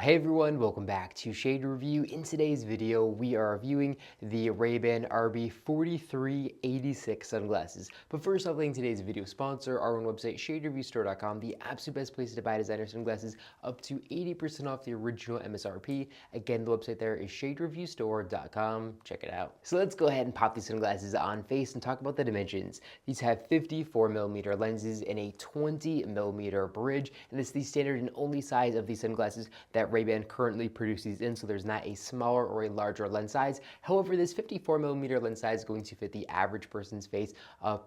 Hey everyone, welcome back to Shade Review. In today's video, we are reviewing the Ray-Ban RB4386 sunglasses. But first off, letting today's video sponsor, our own website, shadereviewstore.com, the absolute best place to buy designer sunglasses, up to 80% off the original MSRP. Again, the website there is shadereviewstore.com. Check it out. So let's go ahead and pop these sunglasses on face and talk about the dimensions. These have 54mm lenses and a 20mm bridge, and this is the standard and only size of these sunglasses that Ray-Ban currently produces in, so there's not a smaller or a larger lens size. However, this 54mm lens size is going to fit the average person's face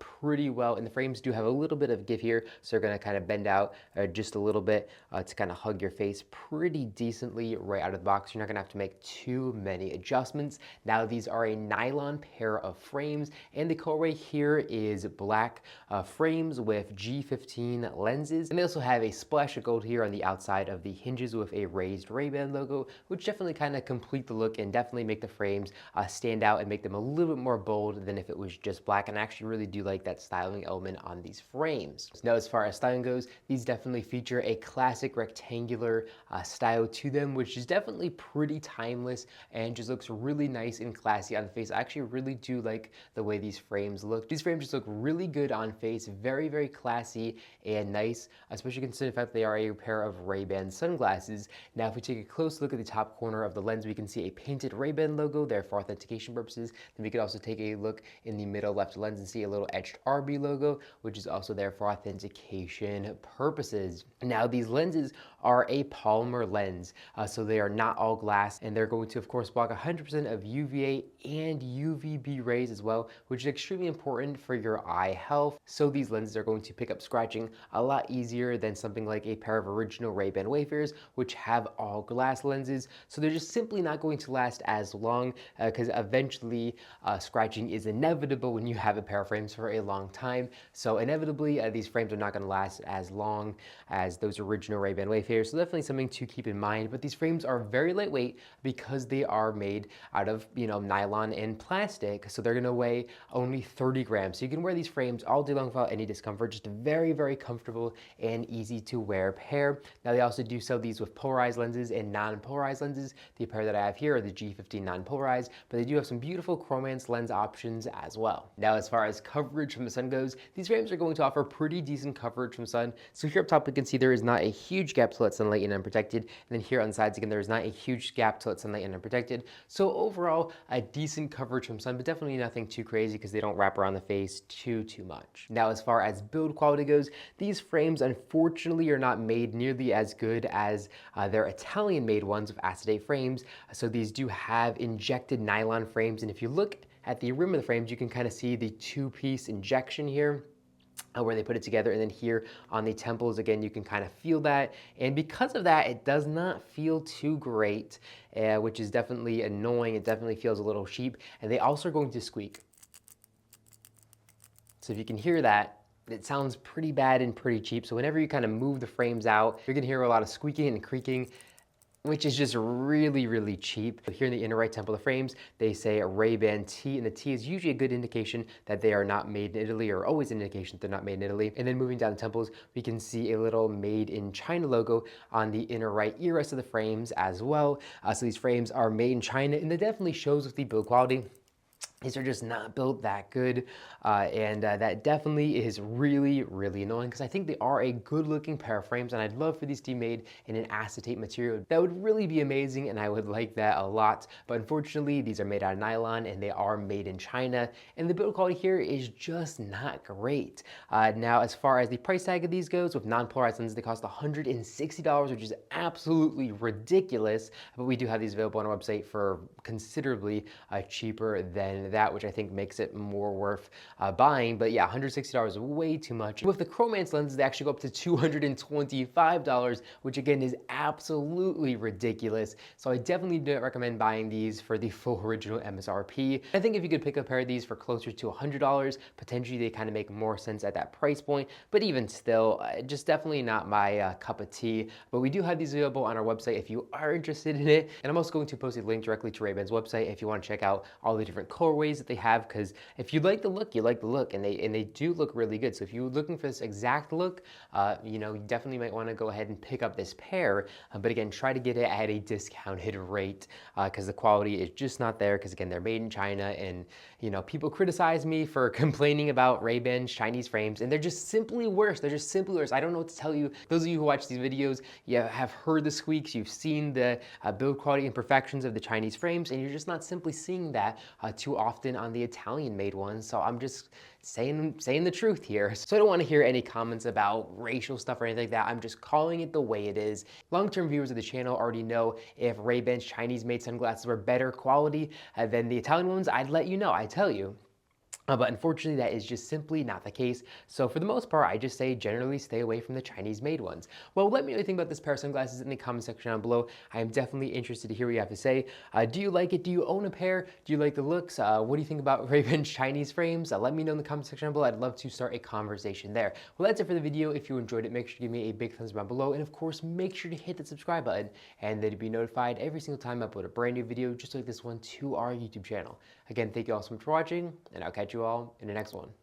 pretty well, and the frames do have a little bit of give here, so they're going to kind of bend out just a little bit to kind of hug your face pretty decently right out of the box. You're not going to have to make too many adjustments. Now, these are a nylon pair of frames, and the colorway here is black frames with G15 lenses, and they also have a splash of gold here on the outside of the hinges with a raised Ray-Ban logo, which definitely kind of complete the look and definitely make the frames stand out and make them a little bit more bold than if it was just black. And I actually really do like that styling element on these frames. Now, as far as styling goes, these definitely feature a classic rectangular style to them, which is definitely pretty timeless and just looks really nice and classy on the face. I actually really do like the way these frames look. These frames just look really good on face, very, very classy and nice, especially considering the fact that they are a pair of Ray-Ban sunglasses. Now, if we take a close look at the top corner of the lens, we can see a painted Ray-Ban logo there for authentication purposes. Then we could also take a look in the middle left lens and see a little etched RB logo, which is also there for authentication purposes. Now, these lenses are a polymer lens, so they are not all glass, and they're going to, of course, block 100% of UVA and UVB rays as well, which is extremely important for your eye health. So these lenses are going to pick up scratching a lot easier than something like a pair of original Ray-Ban Wayfarers, which have all glass lenses. So they're just simply not going to last as long because eventually scratching is inevitable when you have a pair of frames for a long time. So inevitably these frames are not going to last as long as those original Ray-Ban Wayfarers. So definitely something to keep in mind. But these frames are very lightweight because they are made out of, nylon and plastic. So they're going to weigh only 30 grams. So you can wear these frames all day long without any discomfort. Just a very, very comfortable and easy to wear pair. Now, they also do sell these with polarized lenses and non-polarized lenses. The pair that I have here are the G15 non-polarized, but they do have some beautiful chromance lens options as well. Now, as far as coverage from the sun goes, these frames are going to offer pretty decent coverage from sun. So here up top, we can see there is not a huge gap to let sunlight in unprotected. And then here on the sides, again, there is not a huge gap to let sunlight in unprotected. So overall, a decent coverage from sun, but definitely nothing too crazy because they don't wrap around the face too much. Now, as far as build quality goes, these frames unfortunately are not made nearly as good as their Italian-made ones with acetate frames. So these do have injected nylon frames, and if you look at the rim of the frames, you can kind of see the two-piece injection here where they put it together, and then here on the temples, again, you can kind of feel that. And because of that, it does not feel too great, which is definitely annoying. It definitely feels a little cheap, and they also are going to squeak. So if you can hear that, it sounds pretty bad and pretty cheap. So whenever you kind of move the frames out, you're gonna hear a lot of squeaking and creaking, which is just really, really cheap. Here in the inner right temple of the frames, they say a Ray-Ban T, and the T is usually a good indication that they are not made in Italy, or always an indication that they're not made in Italy. And then moving down the temples, we can see a little made in China logo on the inner right ear rest of the frames as well. So these frames are made in China, and it definitely shows with the build quality. These are just not built that good, and that definitely is really, really annoying because I think they are a good looking pair of frames, and I'd love for these to be made in an acetate material. That would really be amazing, and I would like that a lot. But unfortunately, these are made out of nylon and they are made in China, and the build quality here is just not great. Now, as far as the price tag of these goes, with non-polarized lenses, they cost $160, which is absolutely ridiculous. But we do have these available on our website for considerably cheaper than that, which I think makes it more worth buying. But yeah, $160 is way too much. With the Chromance lenses, they actually go up to $225, which again is absolutely ridiculous. So I definitely don't recommend buying these for the full original MSRP. I think if you could pick a pair of these for closer to $100, potentially they kind of make more sense at that price point. But even still, just definitely not my cup of tea. But we do have these available on our website if you are interested in it. And I'm also going to post a link directly to Ray-Ban's website if you want to check out all the different colorways colorways that they have, because if you like the look, you like the look, and they do look really good. So if you're looking for this exact look, you know, you definitely might want to go ahead and pick up this pair. But again, try to get it at a discounted rate, because the quality is just not there. Because again, they're made in China, and you know, people criticize me for complaining about Ray-Ban's Chinese frames, and they're just simply worse. They're just simply worse. I don't know what to tell you. Those of you who watch these videos, you have heard the squeaks, you've seen the build quality imperfections of the Chinese frames, and you're just not simply seeing that too often on the Italian-made ones. So I'm just saying the truth here. So I don't want to hear any comments about racial stuff or anything like that. I'm just calling it the way it is. Long-term viewers of the channel already know if Ray-Ban's Chinese-made sunglasses were better quality than the Italian ones, I'd let you know, I tell you. But unfortunately, that is just simply not the case. So for the most part, I just say generally stay away from the Chinese-made ones. Well, let me know what you think about this pair of sunglasses in the comment section down below. I am definitely interested to hear what you have to say. Do you like it? Do you own a pair? Do you like the looks? What do you think about Ray-Ban's Chinese frames? Let me know in the comment section down below. I'd love to start a conversation there. Well, that's it for the video. If you enjoyed it, make sure to give me a big thumbs up down below. And of course, make sure to hit the subscribe button and then to be notified every single time I upload a brand new video just like this one to our YouTube channel. Again, thank you all so much for watching, and I'll catch you all in the next one.